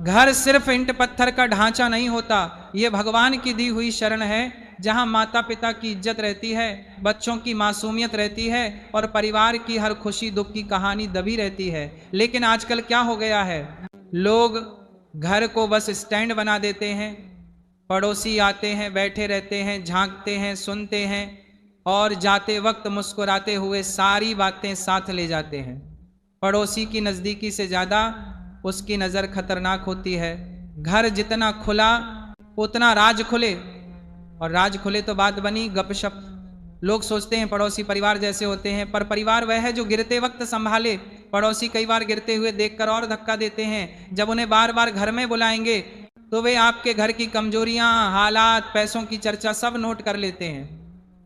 घर सिर्फ ईंट पत्थर का ढांचा नहीं होता, ये भगवान की दी हुई शरण है, जहां माता पिता की इज्जत रहती है, बच्चों की मासूमियत रहती है और परिवार की हर खुशी दुख की कहानी दबी रहती है। लेकिन आजकल क्या हो गया है, लोग घर को बस स्टैंड बना देते हैं, पड़ोसी आते हैं, बैठे रहते हैं, झांकते हैं, सुनते हैं और जाते वक्त मुस्कुराते हुए सारी बातें साथ ले जाते हैं। पड़ोसी की नजदीकी से ज्यादा उसकी नजर खतरनाक होती है। घर जितना खुला उतना राज खुले, और राज खुले तो बात बनी गपशप। लोग सोचते हैं पड़ोसी परिवार जैसे होते हैं, पर परिवार वह है जो गिरते वक्त संभाले। पड़ोसी कई बार गिरते हुए देखकर और धक्का देते हैं। जब उन्हें बार बार घर में बुलाएंगे तो वे आपके घर की कमजोरियां, हालात, पैसों की चर्चा सब नोट कर लेते हैं।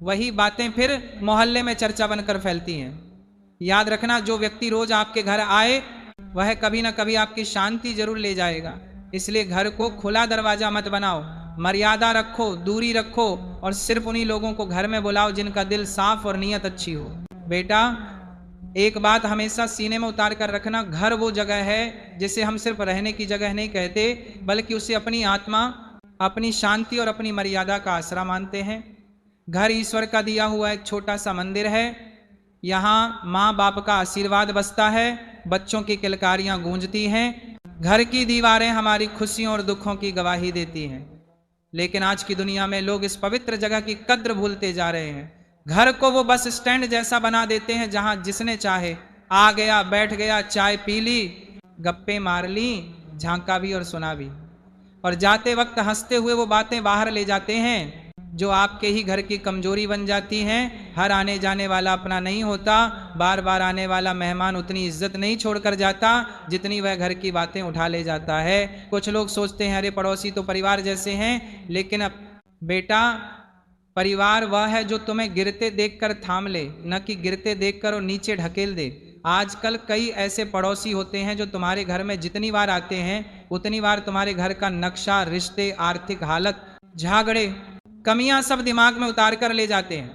वही बातें फिर मोहल्ले में चर्चा बनकर फैलती हैं। याद रखना, जो व्यक्ति रोज आपके घर आए वह कभी ना कभी आपकी शांति जरूर ले जाएगा। इसलिए घर को खुला दरवाजा मत बनाओ, मर्यादा रखो, दूरी रखो और सिर्फ उन्हीं लोगों को घर में बुलाओ जिनका दिल साफ और नीयत अच्छी हो। बेटा, एक बात हमेशा सीने में उतार कर रखना, घर वो जगह है जिसे हम सिर्फ रहने की जगह नहीं कहते, बल्कि उसे अपनी आत्मा, अपनी शांति और अपनी मर्यादा का आसरा मानते हैं। घर ईश्वर का दिया हुआ एक छोटा सा मंदिर है। यहाँ माँ बाप का आशीर्वाद बसता है, बच्चों की किलकारियां गूंजती हैं, घर की दीवारें हमारी खुशियों और दुखों की गवाही देती हैं। लेकिन आज की दुनिया में लोग इस पवित्र जगह की कद्र भूलते जा रहे हैं। घर को वो बस स्टैंड जैसा बना देते हैं, जहां जिसने चाहे आ गया, बैठ गया, चाय पी ली, गप्पे मार ली, झांका भी और सुना भी, और जाते वक्त हंसते हुए वो बातें बाहर ले जाते हैं जो आपके ही घर की कमजोरी बन जाती हैं। हर आने जाने वाला अपना नहीं होता, बार बार आने वाला मेहमान उतनी इज्जत नहीं छोड़कर जाता जितनी वह घर की बातें उठा ले जाता है। कुछ लोग सोचते हैं अरे पड़ोसी तो परिवार जैसे हैं, लेकिन अब बेटा, परिवार वह है जो तुम्हें गिरते देखकर थाम ले, न कि गिरते देखकर और नीचे ढकेल दे। आजकल कई ऐसे पड़ोसी होते हैं जो तुम्हारे घर में जितनी बार आते हैं उतनी बार तुम्हारे घर का नक्शा, रिश्ते, आर्थिक हालत, झगड़े, कमियां सब दिमाग में उतार कर ले जाते हैं,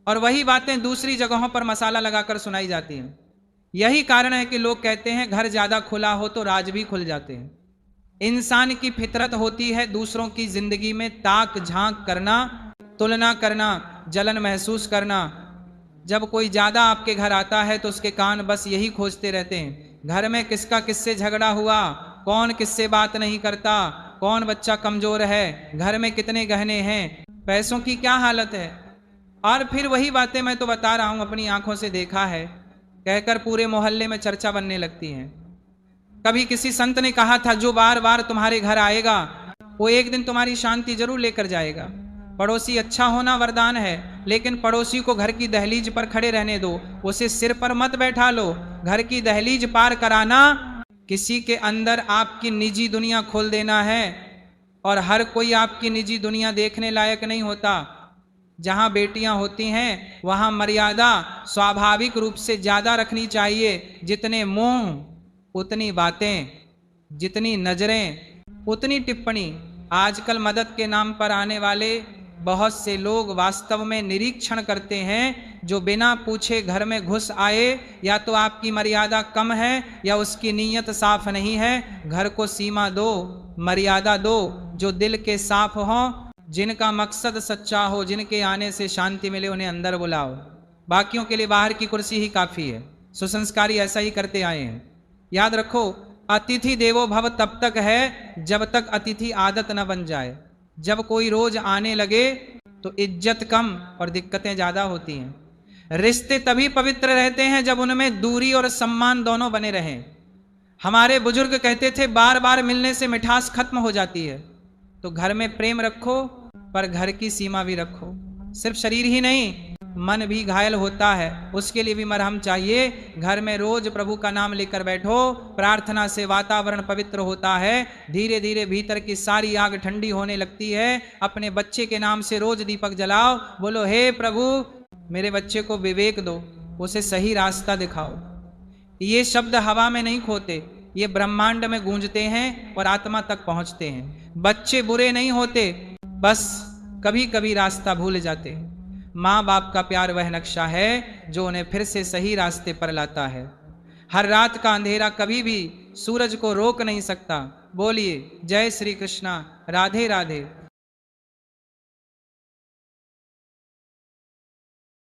और वही बातें दूसरी जगहों पर मसाला लगाकर सुनाई जाती हैं। यही कारण है कि लोग कहते हैं घर ज्यादा खुला हो तो राज भी खुल जाते हैं। इंसान की फितरत होती है दूसरों की जिंदगी में ताक झांक करना, तुलना करना, जलन महसूस करना। जब कोई ज्यादा आपके घर आता है तो उसके कान बस यही खोजते रहते हैं, घर में किसका किससे झगड़ा हुआ, कौन किससे बात नहीं करता, कौन बच्चा कमजोर है, घर में कितने गहने हैं, पैसों की क्या हालत है। और फिर वही बातें मैं तो बता रहा हूं, अपनी आंखों से देखा है, कहकर पूरे मोहल्ले में चर्चा बनने लगती है। कभी किसी संत ने कहा था, जो बार बार तुम्हारे घर आएगा वो एक दिन तुम्हारी शांति जरूर लेकर जाएगा। पड़ोसी अच्छा होना वरदान है, लेकिन पड़ोसी को घर की दहलीज पर खड़े रहने दो, उसे सिर पर मत बैठा लो। घर की दहलीज पार कराना, किसी के अंदर आपकी निजी दुनिया खोल देना है, और हर कोई आपकी निजी दुनिया देखने लायक नहीं होता। जहां बेटियां होती हैं वहां मर्यादा स्वाभाविक रूप से ज्यादा रखनी चाहिए। जितने मुंह उतनी बातें, जितनी नजरें उतनी टिप्पणी। आजकल मदद के नाम पर आने वाले बहुत से लोग वास्तव में निरीक्षण करते हैं, जो बिना पूछे घर में घुस आए, या तो आपकी मर्यादा कम है या उसकी नीयत साफ नहीं है। घर को सीमा दो, मर्यादा दो। जो दिल के साफ हो, जिनका मकसद सच्चा हो, जिनके आने से शांति मिले, उन्हें अंदर बुलाओ। बाकियों के लिए बाहर की कुर्सी ही काफी है। सुसंस्कारी ऐसा ही करते आए हैं। याद रखो, अतिथि देवो भव तब तक है जब तक अतिथि आदत न बन जाए। जब कोई रोज आने लगे तो इज्जत कम और दिक्कतें ज्यादा होती हैं। रिश्ते तभी पवित्र रहते हैं जब उनमें दूरी और सम्मान दोनों बने रहें। हमारे बुजुर्ग कहते थे, बार बार मिलने से मिठास खत्म हो जाती है। तो घर में प्रेम रखो, पर घर की सीमा भी रखो। सिर्फ शरीर ही नहीं, मन भी घायल होता है, उसके लिए भी मरहम चाहिए। घर में रोज प्रभु का नाम लेकर बैठो, प्रार्थना से वातावरण पवित्र होता है। धीरे धीरे भीतर की सारी आग ठंडी होने लगती है। अपने बच्चे के नाम से रोज दीपक जलाओ, बोलो, हे प्रभु मेरे बच्चे को विवेक दो, उसे सही रास्ता दिखाओ। ये शब्द हवा में नहीं खोते, ये ब्रह्मांड में गूंजते हैं और आत्मा तक पहुंचते हैं। बच्चे बुरे नहीं होते, बस कभी कभी रास्ता भूल जाते हैं। माँ बाप का प्यार वह नक्शा है जो उन्हें फिर से सही रास्ते पर लाता है। हर रात का अंधेरा कभी भी सूरज को रोक नहीं सकता। बोलिए जय श्री कृष्णा, राधे राधे।